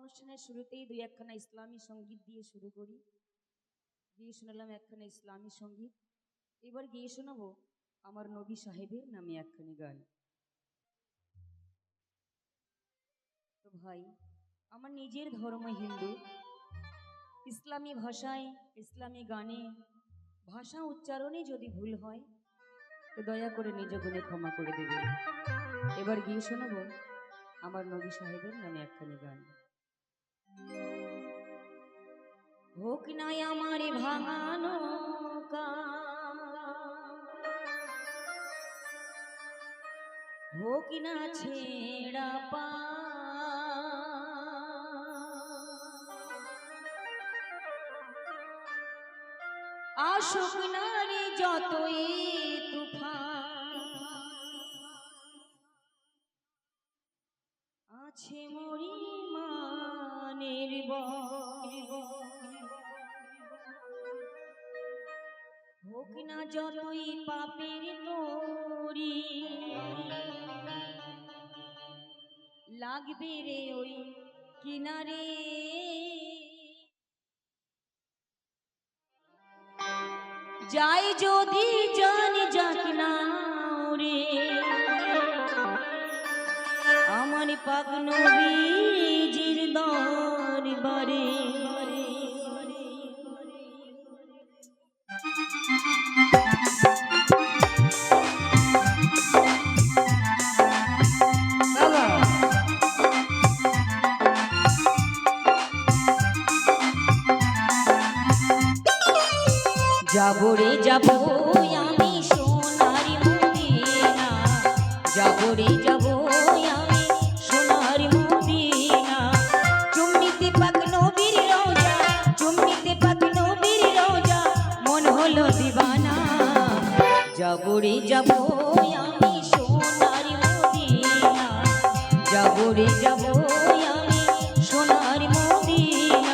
অনুষ্ঠানের শুরুতেই দুই একখানা ইসলামী সঙ্গীত দিয়ে শুরু করি। গিয়ে শোনালাম একখানা ইসলামী সঙ্গীত, এবার গিয়ে শোনাবো আমার নবী সাহেবের নামে একখানি গান। তো ভাই, আমার নিজের ধর্ম হিন্দু, ইসলামী ভাষায় ইসলামী গানে ভাষা উচ্চারণে যদি ভুল হয় তো দয়া করে নিজ গুণে ক্ষমা করে দেবেন। এবার গিয়ে শোনাবো আমার নবী সাহেবের নামে একখানি গান। হোক নাই আমার ভাঙানো হোক না ছেড়া পা, আসুক না রে যতই তুফান, আছে মরি মানের হোক না যতই পাপের তোরি, লাগবে রে ওই কিনারে যাই যদি জানি যাক না রে আমার পাক নবীজির দরবারে। যাবো রে যাবো আমি সোনার মদিনা, যাবো রে যাবো আমি সোনার মদিনা, চুম্মিতে পাক নবীর রওজা, চুম্মিতে পাক নবীর রওজা, মন হলো দিবানা। যাবো রে যাবো আমি সোনার মদিনা, যাবো রে যাবো আমি সোনার মদিনা।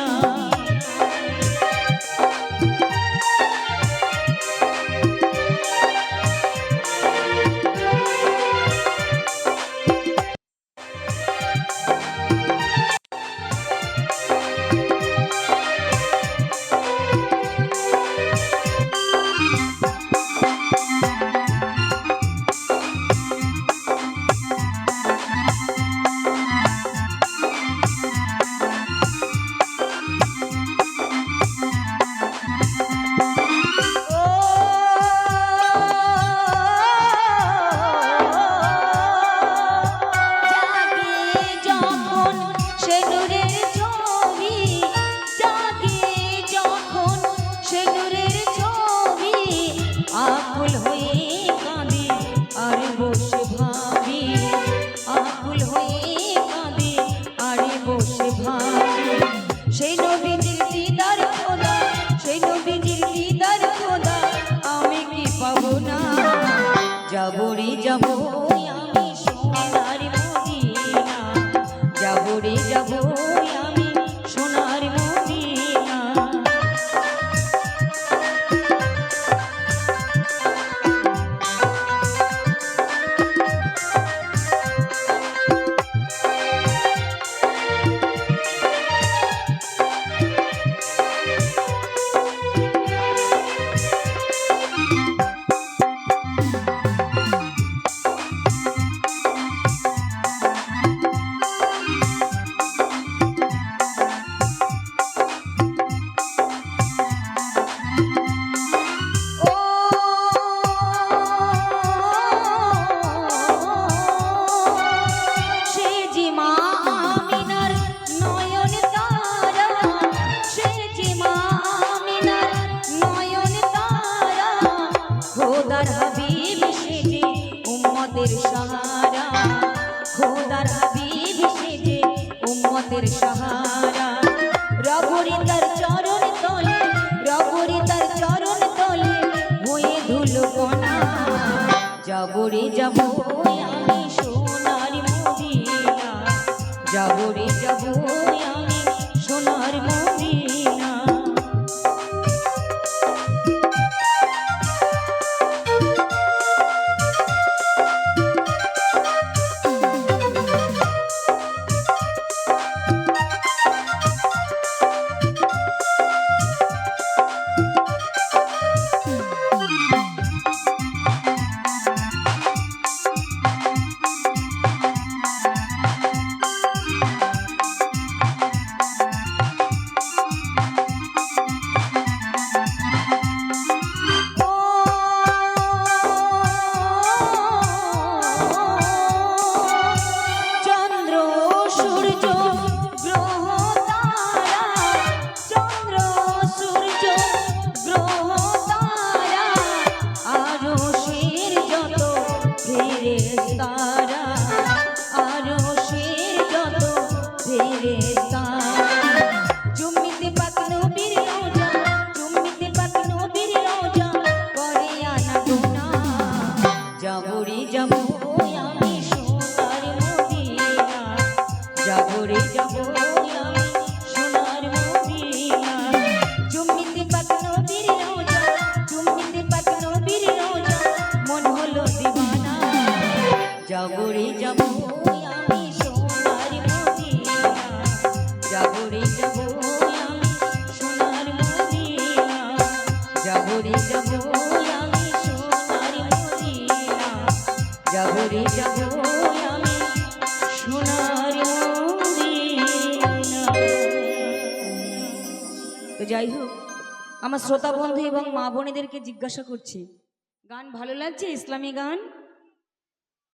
সেই নবীজির দিদার খোদা, সেই নবীজির দিদার খোদা, আমি কি পাবো না। যাবো রে যাবো আমি সোনার মদিনা, যাবো রে যাবো আমি সোনার মদিনা। খোদার হাবিব সেজে উম্মতের সাহারা, খোদার হাবিব সেজে উম্মতের সাহারা, রবরি তার চরণ তলে, রবরি তার চরণ তলে হয়ে ধুলো কণা। যাবো রে যাবো আমি সোনার মদিনা, যাবো রে যাবো আমি সোনার মদিনা। আমি সোনার মদিনা জমিতে পাক নবীর রওজা জমিতে পাক নবীর রওজা মন হলো দিওয়ানা যাবো রে যাবো আমি সোনার মদিনা যাবো রে যাবো আমি সোনার মদিনা যাবো রে যাবো আমি সোনার মদিনা যাবো রে যাবো আমি সোনার মদিনা। তো যাই হোক আমার শ্রোতা বন্ধু এবং মা বোনেদেরকে জিজ্ঞাসা করছি গান ভালো লাগছে ইসলামী গান